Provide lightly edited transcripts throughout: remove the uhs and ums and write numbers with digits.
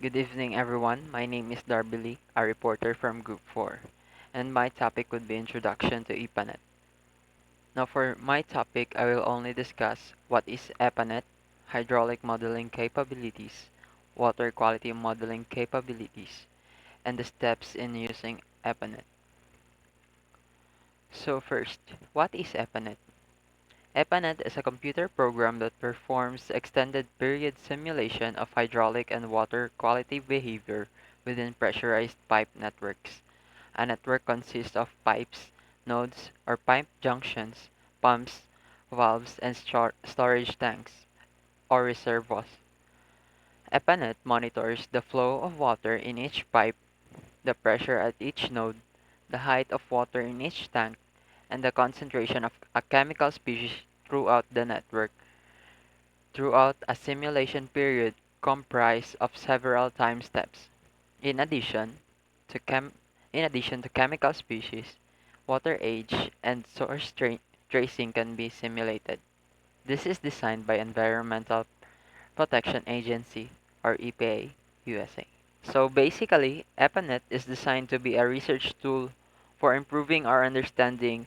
Good evening, everyone. My name is Darby Lee, a reporter from Group 4, and my topic would be Introduction to Epanet. Now, for my topic, I will only discuss what is Epanet, hydraulic modeling capabilities, water quality modeling capabilities, and the steps in using Epanet. So, first, what is Epanet? Epanet is a computer program that performs extended period simulation of hydraulic and water quality behavior within pressurized pipe networks. A network consists of pipes, nodes, or pipe junctions, pumps, valves, and storage tanks, or reservoirs. Epanet monitors the flow of water in each pipe, the pressure at each node, the height of water in each tank, and the concentration of a chemical species throughout the network throughout a simulation period comprised of several time steps. In addition to chem- in addition to chemical species, water age and source tracing can be simulated. This is designed by Environmental Protection Agency or EPA USA. So basically, EPANET is designed to be a research tool for improving our understanding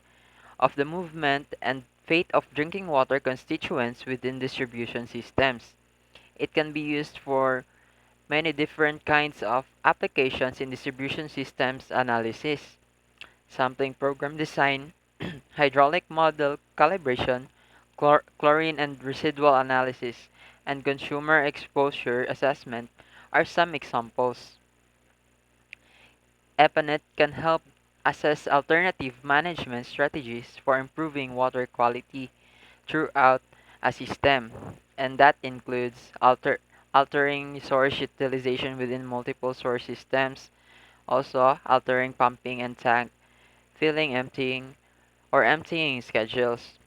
of the movement and fate of drinking water constituents within distribution systems. It can be used for many different kinds of applications in distribution systems analysis, sampling program design, hydraulic model calibration, chlorine and residual analysis, and consumer exposure assessment are some examples. EPANET can help assess alternative management strategies for improving water quality throughout a system, and that includes altering source utilization within multiple source systems, also altering pumping and tank filling, emptying, or emptying schedules.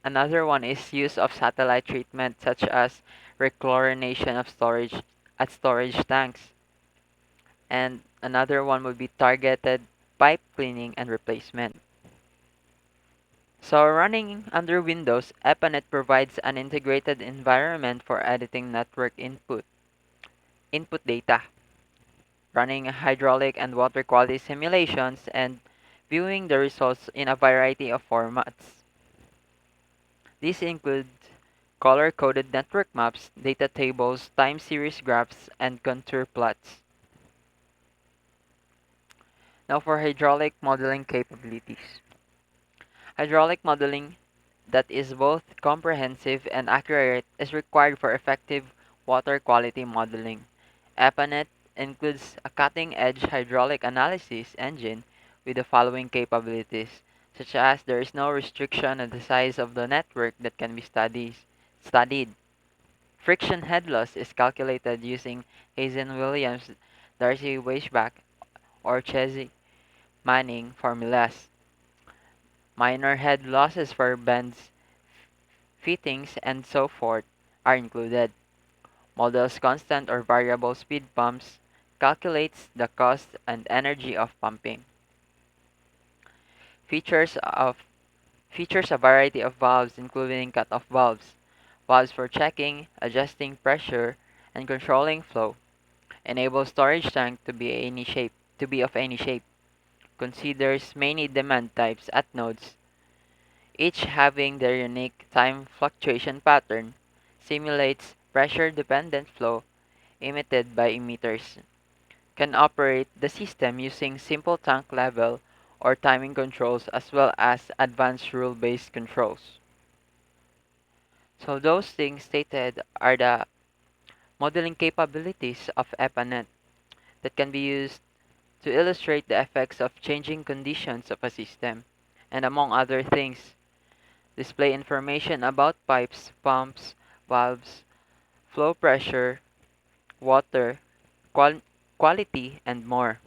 Another one is use of satellite treatment such as rechlorination of storage at storage tanks. And another one would be targeted pipe cleaning and replacement. So running under Windows, Epanet provides an integrated environment for editing network input data, running hydraulic and water quality simulations, and viewing the results in a variety of formats. These include color-coded network maps, data tables, time series graphs, and contour plots. Now for hydraulic modeling capabilities. Hydraulic modeling that is both comprehensive and accurate is required for effective water quality modeling. Epanet includes a cutting-edge hydraulic analysis engine with the following capabilities, such as there is no restriction on the size of the network that can be studied. Friction head loss is calculated using Hazen-Williams, Darcy-Weisbach, or Chesney-Manning formulas. Minor head losses for bends, fittings, and so forth are included. Models constant or variable speed pumps calculates the cost and energy of pumping. Features of features a variety of valves including cutoff valves, valves for checking, adjusting pressure, and controlling flow. Enable storage tank to be of any shape. Considers many demand types at nodes, each having their unique time fluctuation pattern. Simulates pressure dependent flow emitted by emitters. Can operate the system using simple tank level or timing controls as well as advanced rule-based controls. So those things stated are the modeling capabilities of EPANET that can be used to illustrate the effects of changing conditions of a system, and among other things, display information about pipes, pumps, valves, flow pressure, water, qual- quality, and more.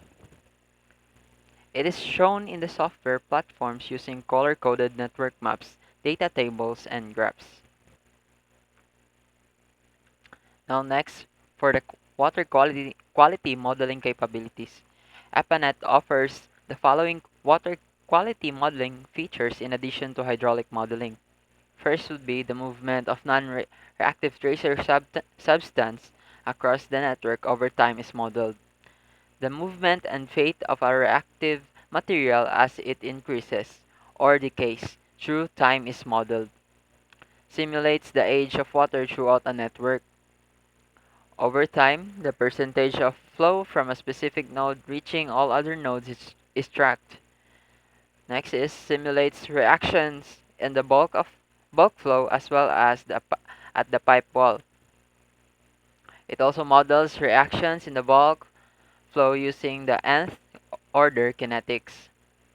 It is shown in the software platforms using color-coded network maps, data tables, and graphs. Now next, for the water quality modeling capabilities. Epanet offers the following water quality modeling features in addition to hydraulic modeling. First would be the movement of non-reactive tracer substance across the network over time is modeled. The movement and fate of a reactive material as it increases or decays through time is modeled. Simulates the age of water throughout a network. Over time, the percentage of flow from a specific node reaching all other nodes is tracked. Next is simulates reactions in the bulk flow as well as at the pipe wall. It also models reactions in the bulk flow using the nth order kinetics.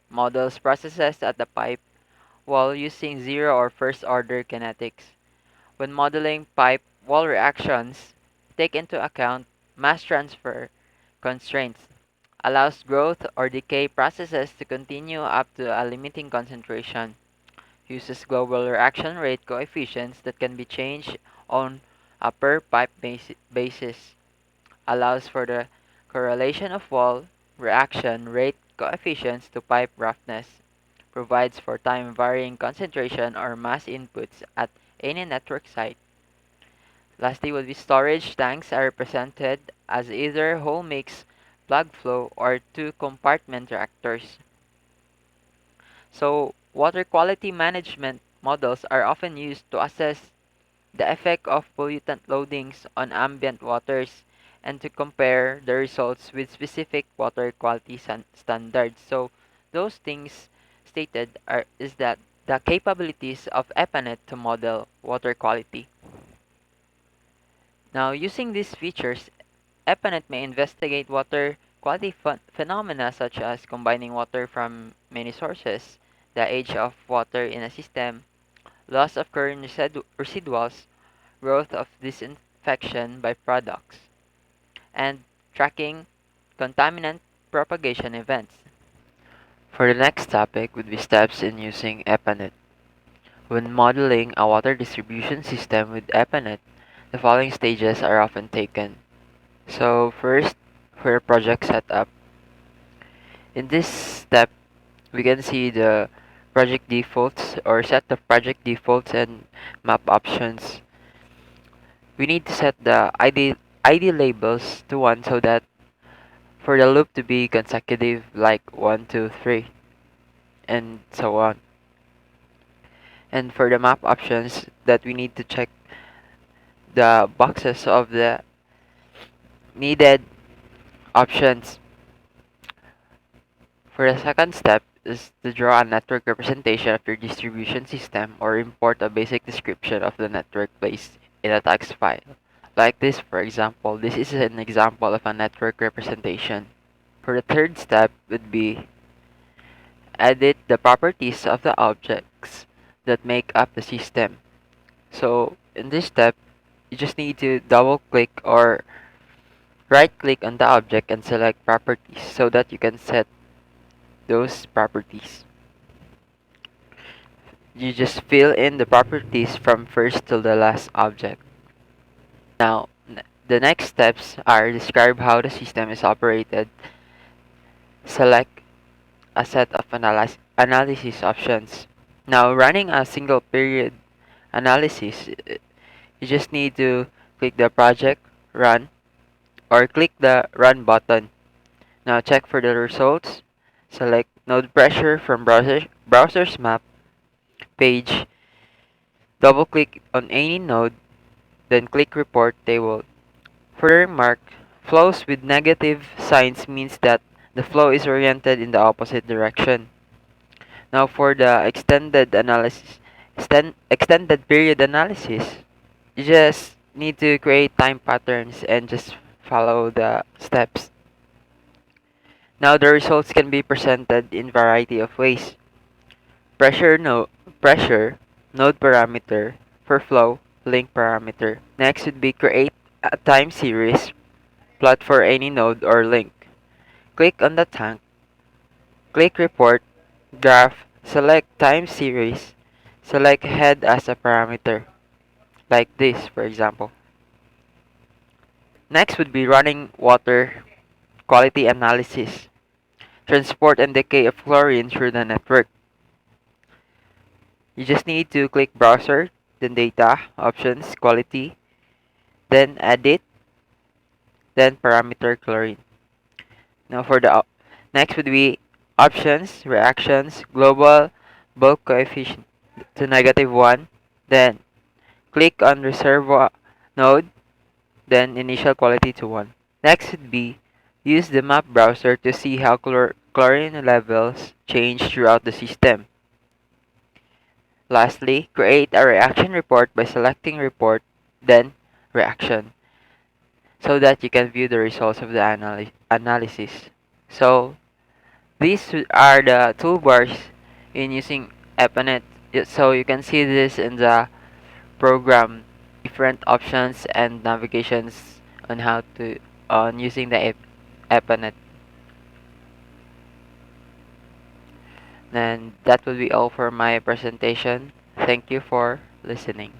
Models processes at the pipe wall using zero or first order kinetics. When modeling pipe wall reactions, take into account mass transfer constraints, allows growth or decay processes to continue up to a limiting concentration, uses global reaction rate coefficients that can be changed on a per pipe basis, allows for the correlation of wall reaction rate coefficients to pipe roughness, provides for time varying concentration or mass inputs at any network site. Lastly would be storage tanks are represented as either whole mix plug flow or two compartment reactors. So water quality management models are often used to assess the effect of pollutant loadings on ambient waters and to compare the results with specific water quality standards. So those things stated are is that the capabilities of Epanet to model water quality. Now, using these features, Epanet may investigate water quality phenomena such as combining water from many sources, the age of water in a system, loss of current residuals, growth of disinfection by products, and tracking contaminant propagation events. For the next topic would be steps in using Epanet. When modeling a water distribution system with Epanet, the following stages are often taken. So first, for project setup. In this step, we can see the project defaults or set of project defaults and map options. We need to set the ID labels to 1 so that for the loop to be consecutive like 1, 2, 3, and so on. And for the map options that we need to check the boxes of the needed options. For the second step is to draw a network representation of your distribution system or import a basic description of the network placed in a text file. Like this, for example, this is an example of a network representation. For the third step would be edit the properties of the objects that make up the system. So in this step, you just need to double click or right click on the object and select properties so that you can set those properties. You just fill in the properties from first to the last object. Now, the next steps are describe how the system is operated, select a set of analysis options. Now, running a single period analysis, you just need to click the project, run, or click the run button. Now, check for the results, select node pressure from browser's map page, double click on any node, then click report table. For the remark, flows with negative signs means that the flow is oriented in the opposite direction. Now for the extended period analysis, you just need to create time patterns and just follow the steps. Now the results can be presented in variety of ways. Pressure no pressure, node parameter, for flow, link parameter. Next would be create a time series plot for any node or link. Click on the tank, click report, graph, select time series, select head as a parameter, like this for example. Next would be running water quality analysis, transport and decay of chlorine through the network. You just need to click browser, then data, options, quality, then edit, then parameter chlorine. Now for the next would be options, reactions, global bulk coefficient to -1, then click on reservoir node, then initial quality to 1. Next would be use the map browser to see how chlorine levels change throughout the system. Lastly, create a reaction report by selecting report, then reaction, so that you can view the results of the analysis. So these are the toolbars in using Epanet. So you can see this in the program, different options and navigations on how to on using the Epanet. And that will be all for my presentation. Thank you for listening.